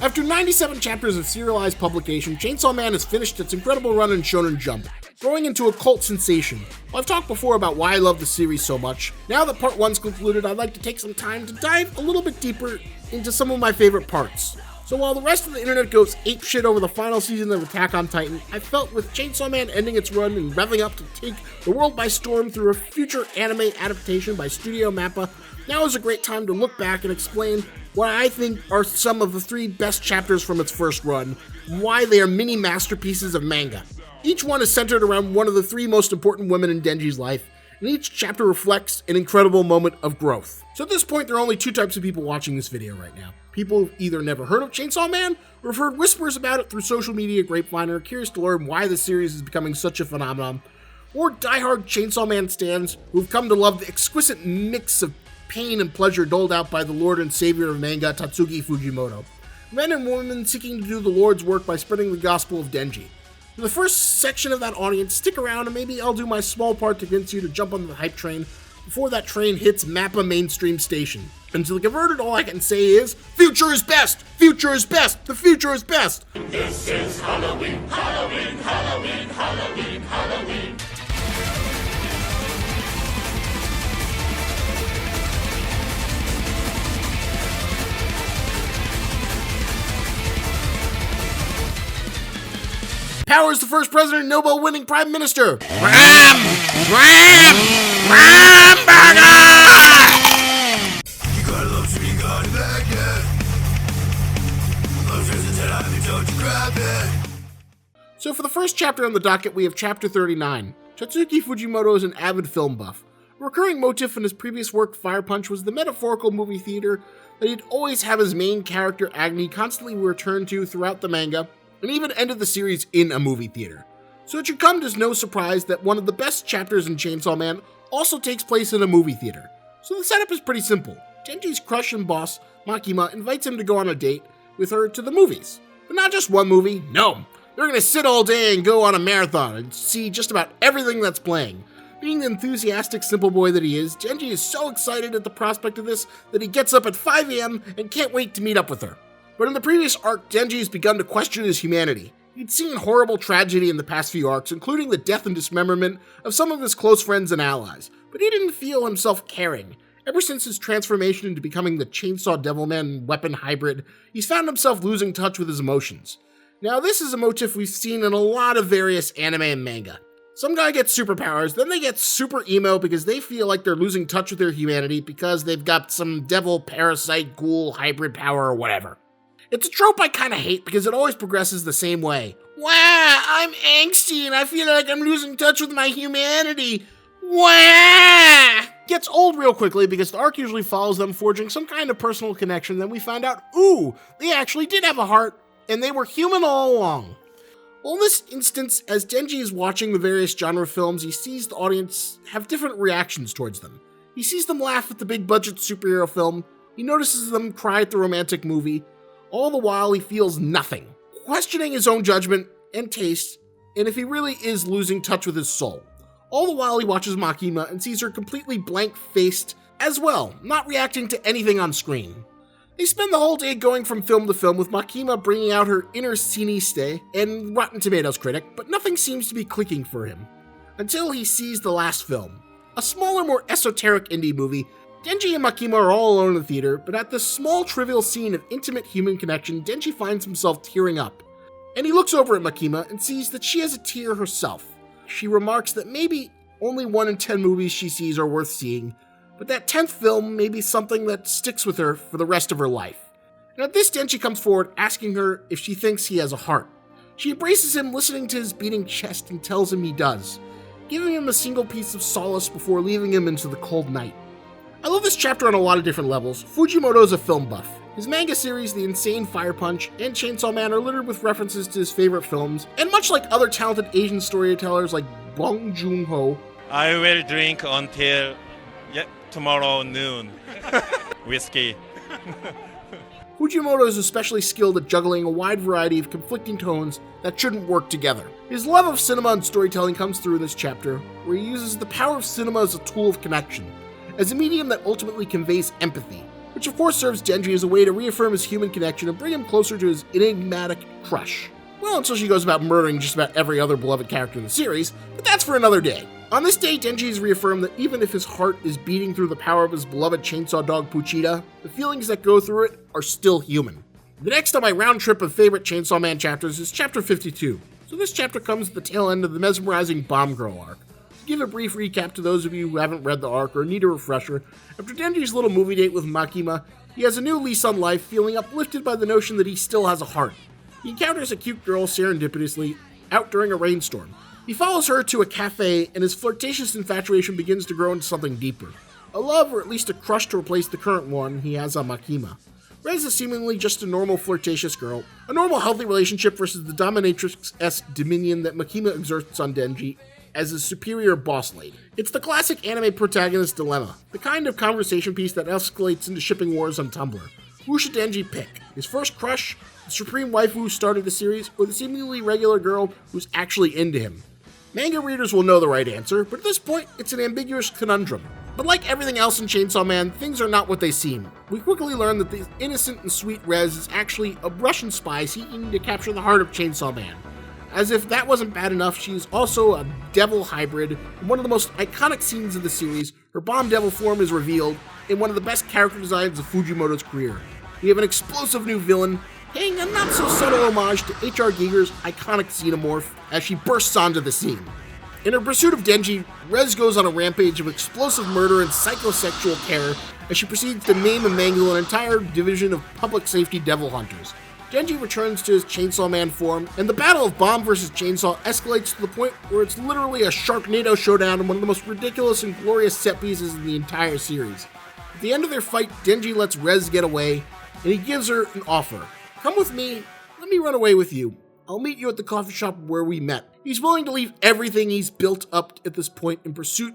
After 97 chapters of serialized publication, Chainsaw Man has finished its incredible run in Shonen Jump, growing into a cult sensation. While I've talked before about why I love the series so much, now that part 1's concluded, I'd like to take some time to dive a little bit deeper into some of my favorite parts. So while the rest of the internet goes apeshit over the final season of Attack on Titan, I felt with Chainsaw Man ending its run and revving up to take the world by storm through a future anime adaptation by Studio Mappa, now is a great time to look back and explain what I think are some of the 3 best chapters from its first run, and why they are mini masterpieces of manga. Each one is centered around one of the 3 most important women in Denji's life, and each chapter reflects an incredible moment of growth. So at this point, there are only 2 types of people watching this video right now. People who've either never heard of Chainsaw Man, or have heard whispers about it through social media grapevine, and are curious to learn why the series is becoming such a phenomenon, or diehard Chainsaw Man stans who've come to love the exquisite mix of pain and pleasure doled out by the Lord and Savior of manga, Tatsuki Fujimoto. Men and women seeking to do the Lord's work by spreading the gospel of Denji. For the first section of that audience, stick around and maybe I'll do my small part to convince you to jump on the hype train before that train hits Mappa mainstream station. And to the converted, all I can say is, future is best! Future is best! The future is best! This is Halloween, Halloween, Halloween, Halloween, Halloween. Power is the first president, Nobel-winning prime minister. Ram burger! You gotta love sweet, you gotta back it. Love is a 10 out of you, don't you grab it. So for the first chapter on the docket, we have chapter 39. Tatsuki Fujimoto is an avid film buff. A recurring motif in his previous work, Fire Punch, was the metaphorical movie theater that he'd always have his main character, Agni, constantly return to throughout the manga, and even ended the series in a movie theater. So it should come as no surprise that one of the best chapters in Chainsaw Man also takes place in a movie theater. So the setup is pretty simple. Denji's crush and boss, Makima, invites him to go on a date with her to the movies. But not just one movie, no. They're gonna sit all day and go on a marathon and see just about everything that's playing. Being the enthusiastic simple boy that he is, Denji is so excited at the prospect of this that he gets up at 5 a.m. and can't wait to meet up with her. But in the previous arc, Denji has begun to question his humanity. He'd seen horrible tragedy in the past few arcs, including the death and dismemberment of some of his close friends and allies, but he didn't feel himself caring. Ever since his transformation into becoming the Chainsaw Devilman weapon hybrid, he's found himself losing touch with his emotions. Now, this is a motif we've seen in a lot of various anime and manga. Some guy gets superpowers, then they get super emo because they feel like they're losing touch with their humanity because they've got some devil, parasite, ghoul, hybrid power, or whatever. It's a trope I kinda hate because it always progresses the same way. Wow, I'm angsty and I feel like I'm losing touch with my humanity. Wow! Gets old real quickly because the arc usually follows them forging some kind of personal connection, then we find out, ooh, they actually did have a heart, and they were human all along. Well, in this instance, as Denji is watching the various genre films, he sees the audience have different reactions towards them. He sees them laugh at the big budget superhero film, he notices them cry at the romantic movie, all the while he feels nothing, questioning his own judgment and taste, and if he really is losing touch with his soul. All the while he watches Makima and sees her completely blank-faced as well, not reacting to anything on screen. They spend the whole day going from film to film with Makima bringing out her inner ciniste and Rotten Tomatoes critic, but nothing seems to be clicking for him. Until he sees the last film. A smaller, more esoteric indie movie. Denji and Makima are all alone in the theater, but at this small, trivial scene of intimate human connection, Denji finds himself tearing up. And he looks over at Makima and sees that she has a tear herself. She remarks that maybe only 1 in 10 movies she sees are worth seeing, but that 10th film may be something that sticks with her for the rest of her life. And at this, Denji comes forward asking her if she thinks he has a heart. She embraces him, listening to his beating chest, and tells him he does, giving him a single piece of solace before leaving him into the cold night. I love this chapter on a lot of different levels. Fujimoto is a film buff. His manga series, The Insane Fire Punch and Chainsaw Man, are littered with references to his favorite films, and much like other talented Asian storytellers like Bong Joon-ho, I will drink until tomorrow noon. Whiskey. Fujimoto is especially skilled at juggling a wide variety of conflicting tones that shouldn't work together. His love of cinema and storytelling comes through in this chapter, where he uses the power of cinema as a tool of connection, as a medium that ultimately conveys empathy, which which of course serves Denji as a way to reaffirm his human connection and bring him closer to his enigmatic crush. Well, until she goes about murdering just about every other beloved character in the series, but that's for another day. On this day, Denji is reaffirmed that even if his heart is beating through the power of his beloved chainsaw dog Puchita, the feelings that go through it are still human. The next on my round trip of favorite Chainsaw Man chapters is chapter 52. So this chapter comes at the tail end of the mesmerizing Bomb Girl arc. To give a brief recap to those of you who haven't read the arc or need a refresher, after Denji's little movie date with Makima, he has a new lease on life, feeling uplifted by the notion that he still has a heart. He encounters a cute girl serendipitously out during a rainstorm. He follows her to a cafe, and his flirtatious infatuation begins to grow into something deeper. A love, or at least a crush to replace the current one he has on Makima. Reze is seemingly just a normal flirtatious girl. A normal healthy relationship versus the dominatrix-esque dominion that Makima exerts on Denji as his superior boss lady. It's the classic anime protagonist dilemma, the kind of conversation piece that escalates into shipping wars on Tumblr. Who should Denji pick? His first crush, the supreme waifu who started the series, or the seemingly regular girl who's actually into him? Manga readers will know the right answer, but at this point, it's an ambiguous conundrum. But like everything else in Chainsaw Man, things are not what they seem. We quickly learn that the innocent and sweet Reze is actually a Russian spy seeking to capture the heart of Chainsaw Man. As if that wasn't bad enough, she's also a devil hybrid. In one of the most iconic scenes of the series, her bomb devil form is revealed in one of the best character designs of Fujimoto's career. We have an explosive new villain, paying a not-so-subtle homage to H.R. Giger's iconic xenomorph as she bursts onto the scene. In her pursuit of Denji, Reze goes on a rampage of explosive murder and psychosexual terror as she proceeds to maim and mangle an entire division of public safety devil hunters. Denji returns to his Chainsaw Man form, and the battle of Bomb vs. Chainsaw escalates to the point where it's literally a Sharknado showdown in one of the most ridiculous and glorious set pieces in the entire series. At the end of their fight, Denji lets Reze get away, and he gives her an offer. Come with me, let me run away with you. I'll meet you at the coffee shop where we met. He's willing to leave everything he's built up at this point in pursuit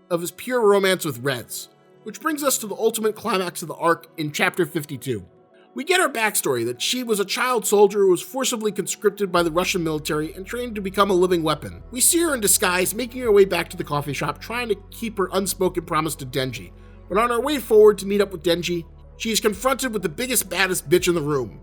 of his pure romance with Reze. Which brings us to the ultimate climax of the arc in chapter 52. We get her backstory that she was a child soldier who was forcibly conscripted by the Russian military and trained to become a living weapon. We see her in disguise making her way back to the coffee shop, trying to keep her unspoken promise to Denji. But on our way forward to meet up with Denji, she is confronted with the biggest, baddest bitch in the room.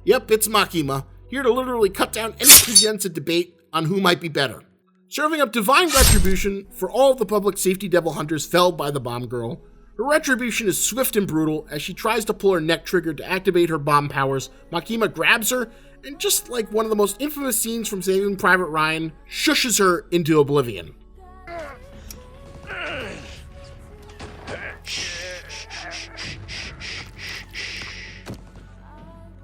Yep, it's Makima, here to literally cut down any pretense of debate on who might be better. Serving up divine retribution for all of the public safety devil hunters felled by the bomb girl, her retribution is swift and brutal. As she tries to pull her neck trigger to activate her bomb powers, Makima grabs her, and just like one of the most infamous scenes from Saving Private Ryan, shushes her into oblivion.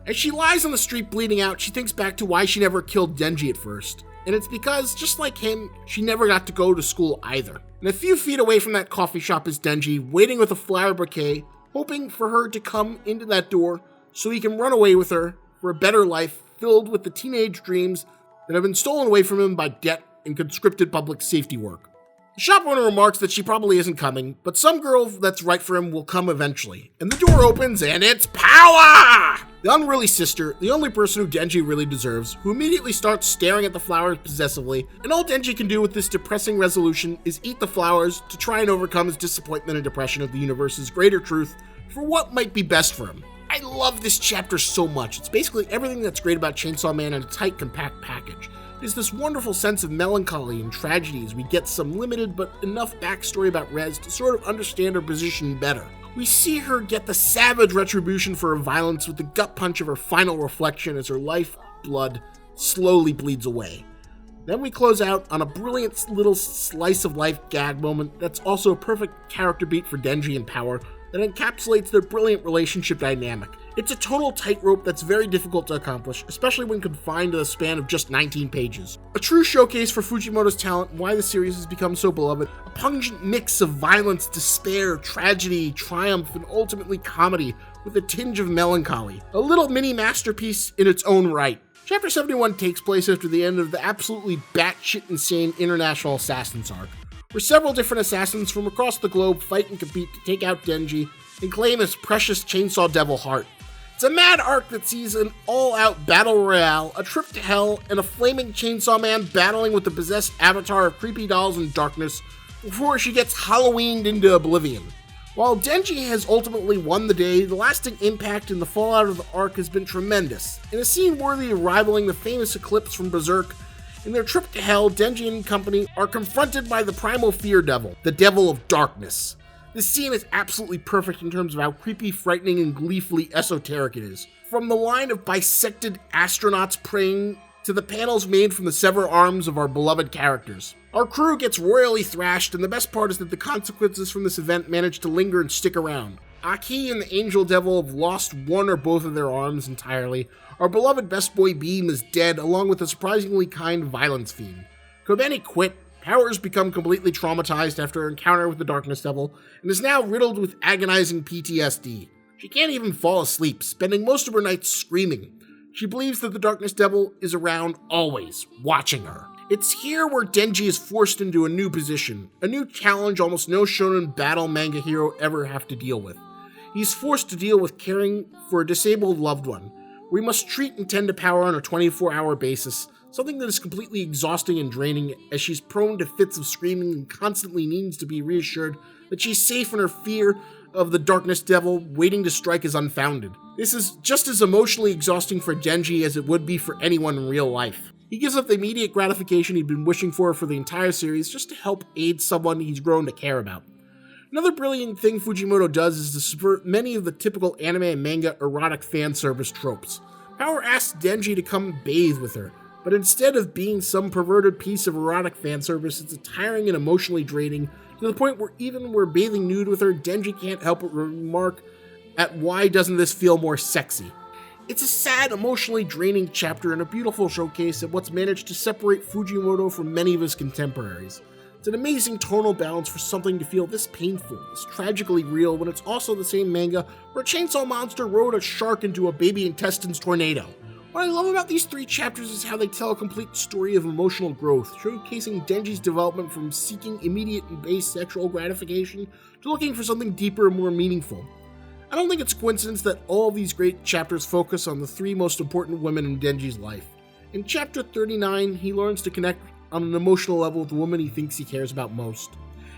As she lies on the street bleeding out, she thinks back to why she never killed Denji at first. And it's because, just like him, she never got to go to school either. And a few feet away from that coffee shop is Denji, waiting with a flower bouquet, hoping for her to come into that door so he can run away with her for a better life filled with the teenage dreams that have been stolen away from him by debt and conscripted public safety work. The shop owner remarks that she probably isn't coming, but some girl that's right for him will come eventually. And the door opens, and it's Power! The unruly sister, the only person who Denji really deserves, who immediately starts staring at the flowers possessively, and all Denji can do with this depressing resolution is eat the flowers to try and overcome his disappointment and depression of the universe's greater truth for what might be best for him. I love this chapter so much. It's basically everything that's great about Chainsaw Man in a tight, compact package. There's this wonderful sense of melancholy and tragedy as we get some limited but enough backstory about Reze to sort of understand her position better. We see her get the savage retribution for her violence with the gut punch of her final reflection as her life blood slowly bleeds away. Then we close out on a brilliant little slice of life gag moment that's also a perfect character beat for Denji and Power that encapsulates their brilliant relationship dynamic. It's a total tightrope that's very difficult to accomplish, especially when confined to the span of just 19 pages. A true showcase for Fujimoto's talent and why the series has become so beloved. A pungent mix of violence, despair, tragedy, triumph, and ultimately comedy with a tinge of melancholy. A little mini masterpiece in its own right. Chapter 71 takes place after the end of the absolutely batshit insane International Assassins arc, where several different assassins from across the globe fight and compete to take out Denji and claim his precious chainsaw devil heart. It's a mad arc that sees an all-out battle royale, a trip to hell, and a flaming Chainsaw Man battling with the possessed avatar of creepy dolls and darkness before she gets Halloweened into oblivion. While Denji has ultimately won the day, the lasting impact and the fallout of the arc has been tremendous. In a scene worthy of rivaling the famous eclipse from Berserk, in their trip to hell, Denji and company are confronted by the primal fear devil, the devil of darkness. This scene is absolutely perfect in terms of how creepy, frightening, and gleefully esoteric it is. From the line of bisected astronauts praying to the panels made from the severed arms of our beloved characters. Our crew gets royally thrashed, and the best part is that the consequences from this event manage to linger and stick around. Aki and the Angel Devil have lost one or both of their arms entirely. Our beloved best boy Beam is dead, along with a surprisingly kind violence fiend. Kobeni quit, Powers become completely traumatized after her encounter with the Darkness Devil, and is now riddled with agonizing PTSD. She can't even fall asleep, spending most of her nights screaming. She believes that the Darkness Devil is around always, watching her. It's here where Denji is forced into a new position, a new challenge almost no shonen battle manga hero ever have to deal with. He's forced to deal with caring for a disabled loved one. We must treat and tend to Power on a 24-hour basis, something that is completely exhausting and draining as she's prone to fits of screaming and constantly needs to be reassured that she's safe and her fear of the Darkness Devil waiting to strike is unfounded. This is just as emotionally exhausting for Denji as it would be for anyone in real life. He gives up the immediate gratification he'd been wishing for the entire series just to help aid someone he's grown to care about. Another brilliant thing Fujimoto does is to subvert many of the typical anime and manga erotic fan service tropes. Power asks Denji to come bathe with her, but instead of being some perverted piece of erotic fan service, it's tiring and emotionally draining, to the point where even when bathing nude with her, Denji can't help but remark at why doesn't this feel more sexy. It's a sad, emotionally draining chapter and a beautiful showcase of what's managed to separate Fujimoto from many of his contemporaries. It's an amazing tonal balance for something to feel this painful, this tragically real, when it's also the same manga where a chainsaw monster rode a shark into a baby intestines tornado. What I love about these three chapters is how they tell a complete story of emotional growth, showcasing Denji's development from seeking immediate and base sexual gratification to looking for something deeper and more meaningful. I don't think it's a coincidence that all of these great chapters focus on the three most important women in Denji's life. In chapter 39, he learns to connect on an emotional level with the woman he thinks he cares about most.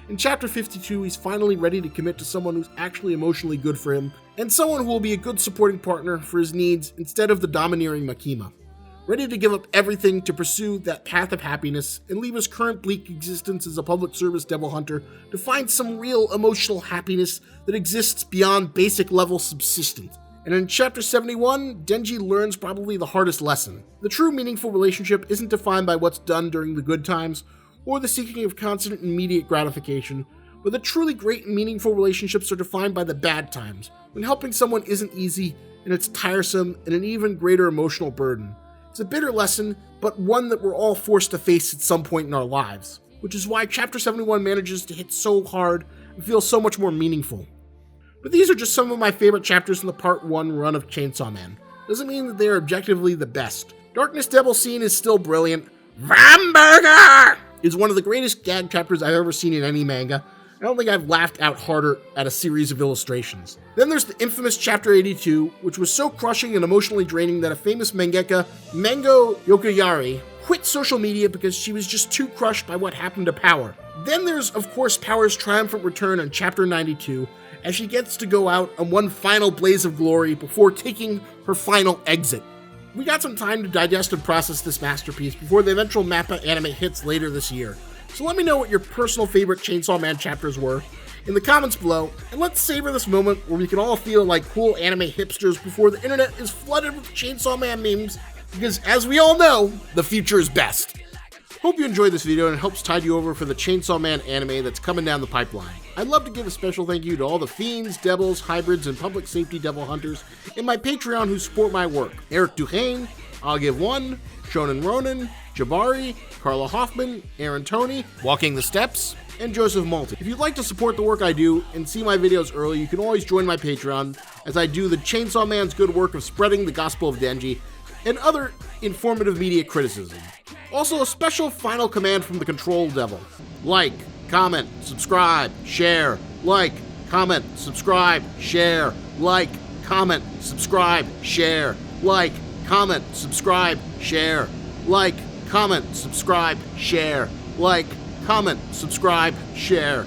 In chapter 52, he's finally ready to commit to someone who's actually emotionally good for him, and someone who will be a good supporting partner for his needs instead of the domineering Makima. Ready to give up everything to pursue that path of happiness and leave his current bleak existence as a public service devil hunter to find some real emotional happiness that exists beyond basic level subsistence. And in chapter 71, Denji learns probably the hardest lesson. The true meaningful relationship isn't defined by what's done during the good times, or the seeking of constant and immediate gratification, but the truly great and meaningful relationships are defined by the bad times, when helping someone isn't easy, and it's tiresome and an even greater emotional burden. It's a bitter lesson, but one that we're all forced to face at some point in our lives, which is why chapter 71 manages to hit so hard and feel so much more meaningful. But these are just some of my favorite chapters in the part 1 run of Chainsaw Man. Doesn't mean that they are objectively the best. Darkness Devil scene is still brilliant. Vamburger is one of the greatest gag chapters I've ever seen in any manga. I don't think I've laughed out harder at a series of illustrations. Then there's the infamous chapter 82, which was so crushing and emotionally draining that a famous mangaka, Mango Yokuyari, quit social media because she was just too crushed by what happened to Power. Then there's, of course, Power's triumphant return on chapter 92, as she gets to go out on one final blaze of glory before taking her final exit. We got some time to digest and process this masterpiece before the eventual Mappa anime hits later this year. So let me know what your personal favorite Chainsaw Man chapters were in the comments below, and let's savor this moment where we can all feel like cool anime hipsters before the internet is flooded with Chainsaw Man memes, because as we all know, the future is best. Hope you enjoyed this video and it helps tide you over for the Chainsaw Man anime that's coming down the pipeline. I'd love to give a special thank you to all the fiends, devils, hybrids, and public safety devil hunters in my Patreon who support my work. Eric Duhane, I'll Give One, Shonen Ronin, Jabari, Carla Hoffman, Aaron Toney, Walking the Steps, and Joseph Malty. If you'd like to support the work I do and see my videos early, you can always join my Patreon as I do the Chainsaw Man's good work of spreading the gospel of Denji and other informative media criticism. Also, a special final command from the Control Devil. Like, comment, subscribe, share. Like, comment, subscribe, share. Like, comment, subscribe, share. Like, comment, subscribe, share. Like, comment, subscribe, share. Like, comment, subscribe, share.